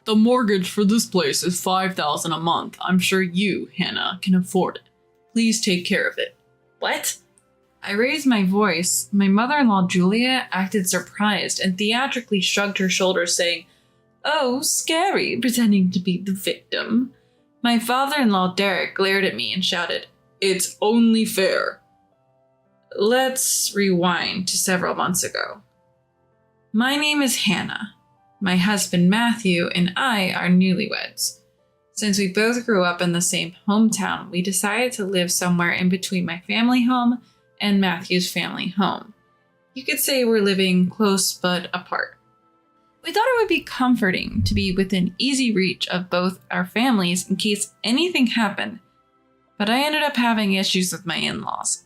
The mortgage for this place is $5,000 a month. I'm sure you, Hannah, can afford it. Please take care of it." What? I raised my voice. My mother-in-law, Julia, acted surprised and theatrically shrugged her shoulders, saying, "Oh, scary," pretending to be the victim. My father-in-law, Derek, glared at me and shouted, "It's only fair." Let's rewind to several months ago. My name is Hannah. My husband, Matthew, and I are newlyweds. Since we both grew up in the same hometown, we decided to live somewhere in between my family home and Matthew's family home. You could say we're living close but apart. We thought it would be comforting to be within easy reach of both our families in case anything happened, but I ended up having issues with my in-laws.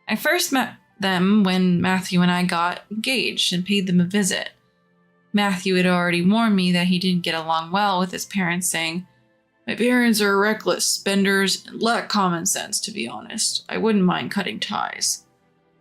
I first met them when Matthew and I got engaged and paid them a visit. Matthew had already warned me that he didn't get along well with his parents, saying, "My parents are reckless spenders and lack common sense, to be honest. I wouldn't mind cutting ties."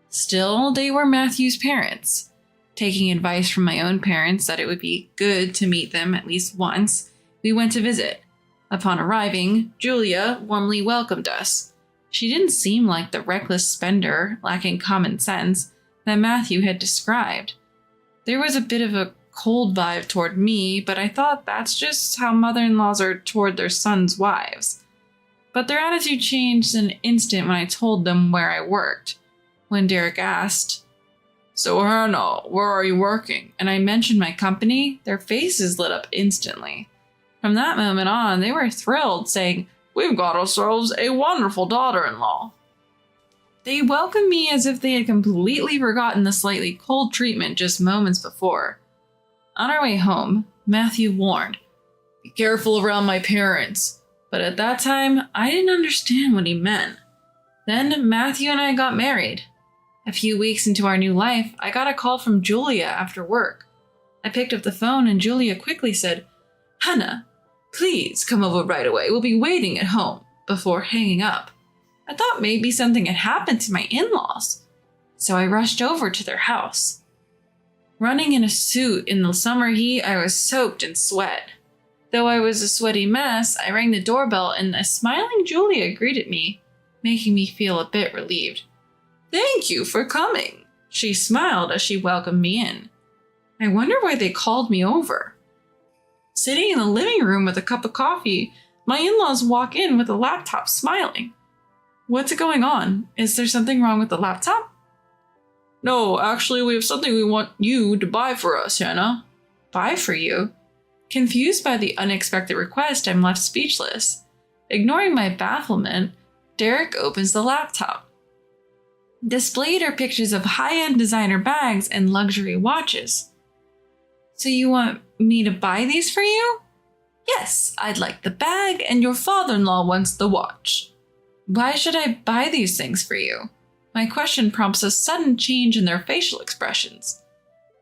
Still, they were Matthew's parents. Taking advice from my own parents that it would be good to meet them at least once, we went to visit. Upon arriving, Julia warmly welcomed us. She didn't seem like the reckless spender, lacking common sense, that Matthew had described. There was a bit of a cold vibe toward me, but I thought that's just how mother-in-laws are toward their sons' wives. But their attitude changed in an instant when I told them where I worked. When Derek asked, "So Hannah, where are you working?" and I mentioned my company, their faces lit up instantly. From that moment on, they were thrilled, saying, "We've got ourselves a wonderful daughter-in-law." They welcomed me as if they had completely forgotten the slightly cold treatment just moments before. On our way home, Matthew warned, "Be careful around my parents." But at that time, I didn't understand what he meant. Then Matthew and I got married. A few weeks into our new life, I got a call from Julia after work. I picked up the phone and Julia quickly said, "Hannah, please come over right away. We'll be waiting at home," before hanging up. I thought maybe something had happened to my in-laws, so I rushed over to their house. Running in a suit in the summer heat, I was soaked in sweat. Though I was a sweaty mess, I rang the doorbell and a smiling Julia greeted me, making me feel a bit relieved. "Thank you for coming," she smiled as she welcomed me in. I wonder why they called me over. Sitting in the living room with a cup of coffee, my in-laws walk in with a laptop smiling. What's going on? Is there something wrong with the laptop? "No, actually, we have something we want you to buy for us, Hannah." "Buy for you?" Confused by the unexpected request, I'm left speechless. Ignoring my bafflement, Derek opens the laptop. Displayed are pictures of high-end designer bags and luxury watches. "So you want me to buy these for you?" "Yes, I'd like the bag and your father-in-law wants the watch." "Why should I buy these things for you?" My question prompts a sudden change in their facial expressions.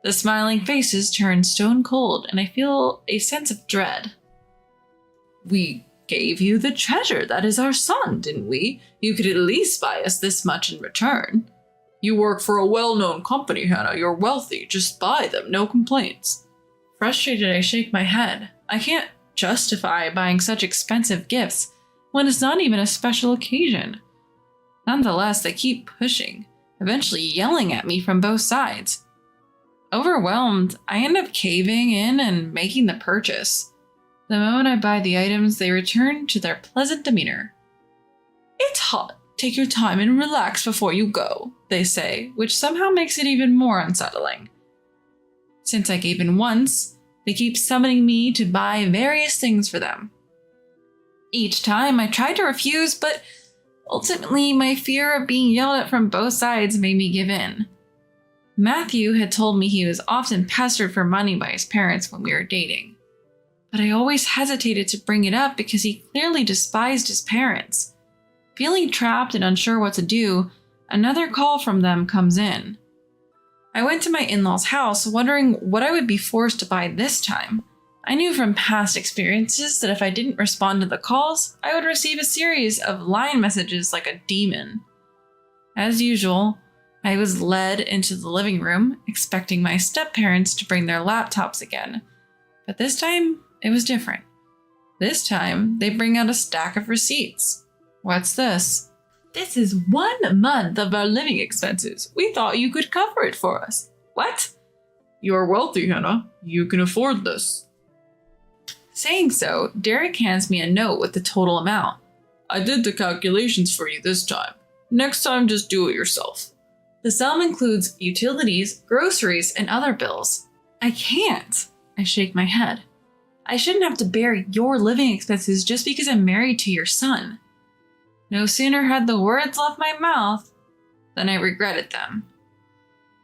The smiling faces turn stone cold and I feel a sense of dread. "We gave you the treasure that is our son, didn't we? You could at least buy us this much in return." "You work for a well-known company, Hannah. You're wealthy. Just buy them, no complaints." Frustrated, I shake my head. I can't justify buying such expensive gifts when it's not even a special occasion. Nonetheless, they keep pushing, eventually yelling at me from both sides. Overwhelmed, I end up caving in and making the purchase. The moment I buy the items, they return to their pleasant demeanor. "It's hot. Take your time and relax before you go," they say, which somehow makes it even more unsettling. Since I gave in once, they keep summoning me to buy various things for them. Each time I tried to refuse, but ultimately my fear of being yelled at from both sides made me give in. Matthew had told me he was often pestered for money by his parents when we were dating. But I always hesitated to bring it up because he clearly despised his parents. Feeling trapped and unsure what to do, another call from them comes in. I went to my in-laws' house wondering what I would be forced to buy this time. I knew from past experiences that if I didn't respond to the calls, I would receive a series of line messages like a demon. As usual, I was led into the living room, expecting my step-parents to bring their laptops again. But this time, it was different. This time, they bring out a stack of receipts. What's this? This is 1 month of our living expenses. We thought you could cover it for us. What? You're wealthy, Hannah. You can afford this. Saying so, Derek hands me a note with the total amount. I did the calculations for you this time. Next time, just do it yourself. The sum includes utilities, groceries, and other bills. I can't. I shake my head. I shouldn't have to bear your living expenses just because I'm married to your son. No sooner had the words left my mouth than I regretted them.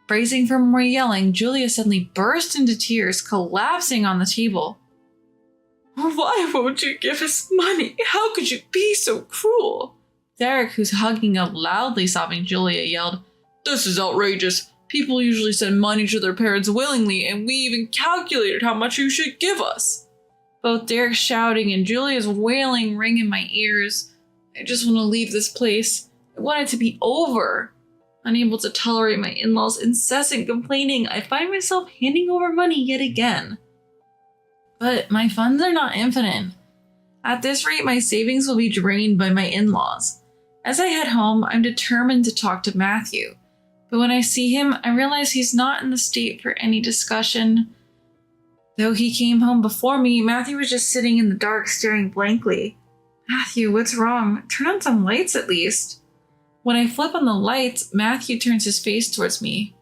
Bracing for more yelling, Julia suddenly burst into tears, collapsing on the table. Why won't you give us money? How could you be so cruel? Derek, who's hugging a loudly sobbing Julia, yelled, This is outrageous. People usually send money to their parents willingly, and we even calculated how much you should give us. Both Derek's shouting and Julia's wailing ring in my ears. I just want to leave this place. I want it to be over. Unable to tolerate my in-laws' incessant complaining, I find myself handing over money yet again. But my funds are not infinite. At this rate, my savings will be drained by my in-laws. As I head home, I'm determined to talk to Matthew. But when I see him, I realize he's not in the state for any discussion. Though he came home before me, Matthew was just sitting in the dark staring blankly. Matthew, what's wrong? Turn on some lights at least. When I flip on the lights, Matthew turns his face towards me.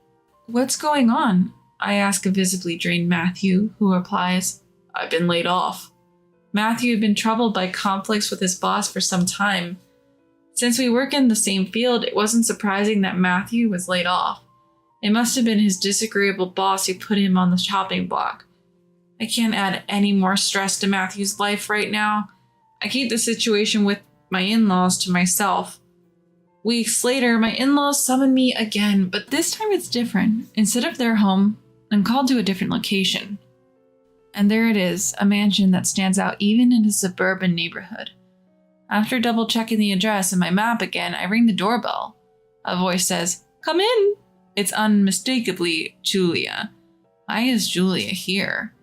What's going on? I ask a visibly drained Matthew, who replies, I've been laid off. Matthew had been troubled by conflicts with his boss for some time. Since we work in the same field, it wasn't surprising that Matthew was laid off. It must have been his disagreeable boss who put him on the chopping block. I can't add any more stress to Matthew's life right now. I keep the situation with my in-laws to myself. Weeks later, my in-laws summon me again, but this time it's different. Instead of their home, I'm called to a different location. And there it is, a mansion that stands out even in a suburban neighborhood. After double-checking the address and my map again, I ring the doorbell. A voice says, Come in! It's unmistakably Julia. Why is Julia here?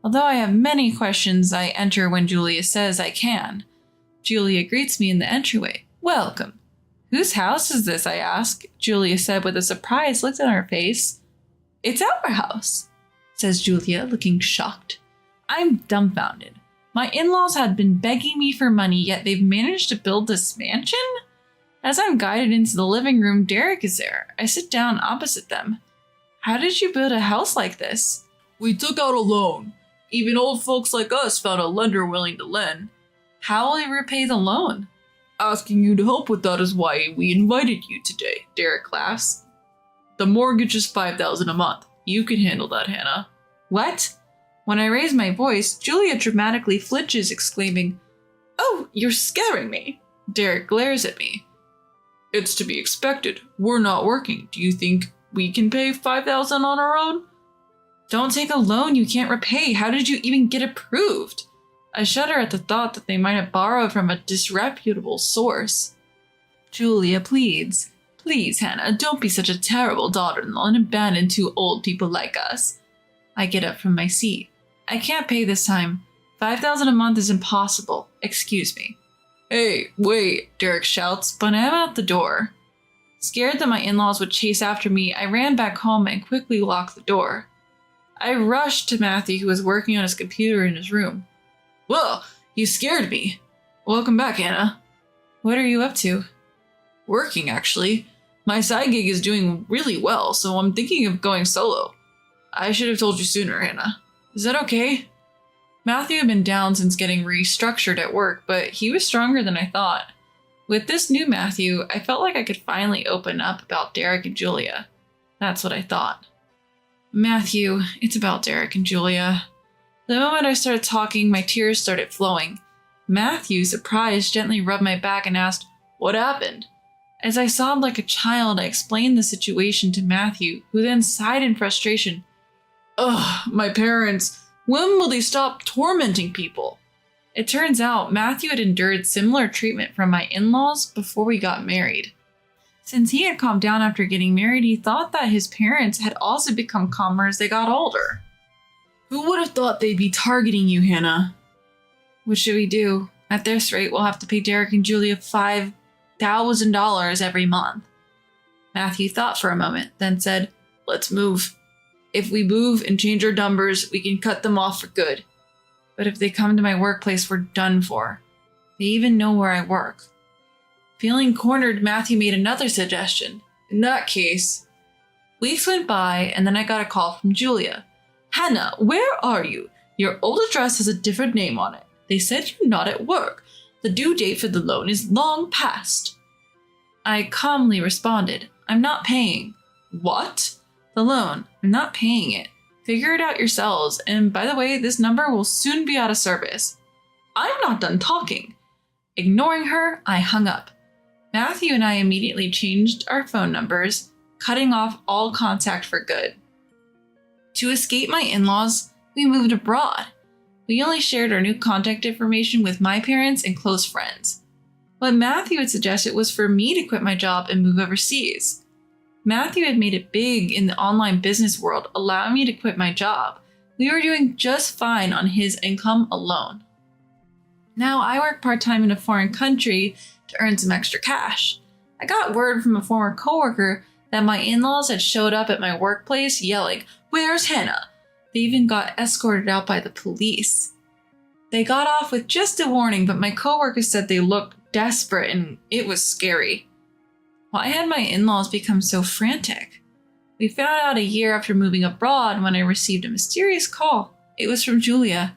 Although I have many questions, I enter when Julia says I can. Julia greets me in the entryway. Welcome. Whose house is this, I ask. Julia said with a surprised look on her face. It's our house, says Julia, looking shocked. I'm dumbfounded. My in-laws had been begging me for money, yet they've managed to build this mansion? As I'm guided into the living room, Derek is there. I sit down opposite them. How did you build a house like this? We took out a loan. Even old folks like us found a lender willing to lend. How will you repay the loan? Asking you to help with that is why we invited you today, Derek laughs. The mortgage is $5,000 a month. You can handle that, Hannah. What? When I raise my voice, Julia dramatically flinches, exclaiming, Oh, you're scaring me. Derek glares at me. It's to be expected. We're not working. Do you think we can pay $5,000 on our own? Don't take a loan you can't repay. How did you even get approved? I shudder at the thought that they might have borrowed from a disreputable source. Julia pleads. Please, Hannah, don't be such a terrible daughter-in-law and abandon two old people like us. I get up from my seat. I can't pay this time. $5,000 a month is impossible. Excuse me. Hey, wait, Derek shouts, but I'm out the door. Scared that my in-laws would chase after me, I ran back home and quickly locked the door. I rushed to Matthew, who was working on his computer in his room. Well, you scared me. Welcome back, Hannah. What are you up to? Working, actually. My side gig is doing really well, so I'm thinking of going solo. I should have told you sooner, Hannah. Is that okay? Matthew had been down since getting restructured at work, but he was stronger than I thought. With this new Matthew, I felt like I could finally open up about Derek and Julia. That's what I thought. Matthew, it's about Derek and Julia. The moment I started talking, my tears started flowing. Matthew, surprised, gently rubbed my back and asked, What happened? As I sobbed like a child, I explained the situation to Matthew, who then sighed in frustration. Ugh, my parents. When will they stop tormenting people? It turns out Matthew had endured similar treatment from my in-laws before we got married. Since he had calmed down after getting married, he thought that his parents had also become calmer as they got older. Who would have thought they'd be targeting you, Hannah? What should we do? At this rate, we'll have to pay Derek and Julia $5,000 every month. Matthew thought for a moment, then said, Let's move. If we move and change our numbers, we can cut them off for good. But if they come to my workplace, we're done for. They even know where I work. Feeling cornered, Matthew made another suggestion. In that case, weeks went by, and then I got a call from Julia. Hannah, where are you? Your old address has a different name on it. They said you're not at work. The due date for the loan is long past. I calmly responded, I'm not paying. What? The loan. I'm not paying it. Figure it out yourselves, and by the way, this number will soon be out of service. I'm not done talking. Ignoring her, I hung up. Matthew and I immediately changed our phone numbers, cutting off all contact for good. To escape my in-laws, we moved abroad. We only shared our new contact information with my parents and close friends. What Matthew had suggested was for me to quit my job and move overseas. Matthew had made it big in the online business world, allowing me to quit my job. We were doing just fine on his income alone. Now I work part-time in a foreign country to earn some extra cash. I got word from a former coworker that my in-laws had showed up at my workplace yelling, "Where's Hannah?" They even got escorted out by the police. They got off with just a warning, but my coworker said they looked desperate and it was scary. Why had my in-laws become so frantic? We found out a year after moving abroad when I received a mysterious call. It was from Julia.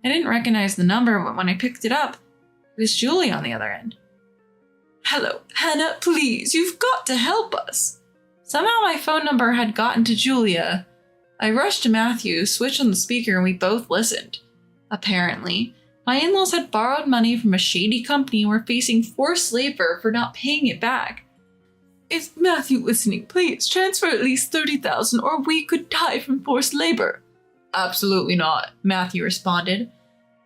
I didn't recognize the number, but when I picked it up, it was Julie on the other end. Hello, Hannah, please, you've got to help us. Somehow my phone number had gotten to Julia. I rushed to Matthew, switched on the speaker, and we both listened. Apparently, my in-laws had borrowed money from a shady company and were facing forced labor for not paying it back. Is Matthew listening? Please transfer at least $30,000 or we could die from forced labor. Absolutely not, Matthew responded.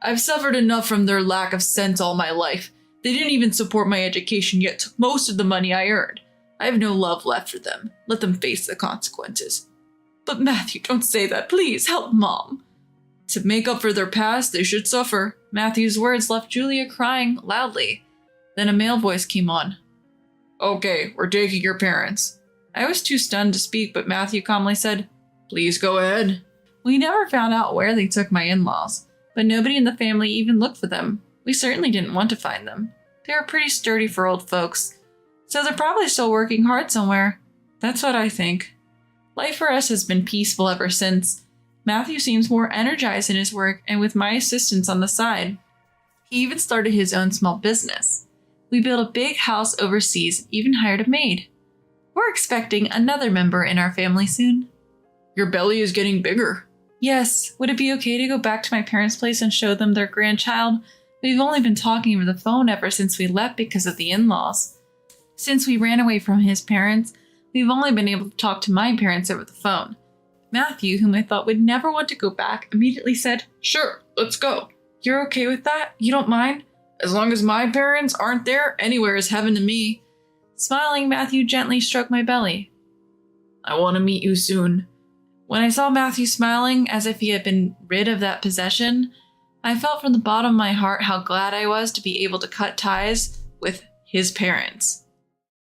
I've suffered enough from their lack of sense all my life. They didn't even support my education, yet took most of the money I earned. I have no love left for them. Let them face the consequences. But Matthew, don't say that. Please, help Mom. To make up for their past, they should suffer. Matthew's words left Julia crying loudly. Then a male voice came on. Okay, we're taking your parents. I was too stunned to speak, but Matthew calmly said, Please go ahead. We never found out where they took my in-laws, but nobody in the family even looked for them. We certainly didn't want to find them. They were pretty sturdy for old folks, so they're probably still working hard somewhere. That's what I think. Life for us has been peaceful ever since. Matthew seems more energized in his work and with my assistance on the side. He even started his own small business. We built a big house overseas, even hired a maid. We're expecting another member in our family soon. Your belly is getting bigger. Yes. Would it be okay to go back to my parents' place and show them their grandchild? We've only been talking over the phone ever since we left because of the in-laws. Since we ran away from his parents, we've only been able to talk to my parents over the phone. Matthew, whom I thought would never want to go back, immediately said, Sure, let's go. You're okay with that? You don't mind? As long as my parents aren't there, anywhere is heaven to me. Smiling, Matthew gently stroked my belly. I want to meet you soon. When I saw Matthew smiling as if he had been rid of that possession, I felt from the bottom of my heart how glad I was to be able to cut ties with his parents.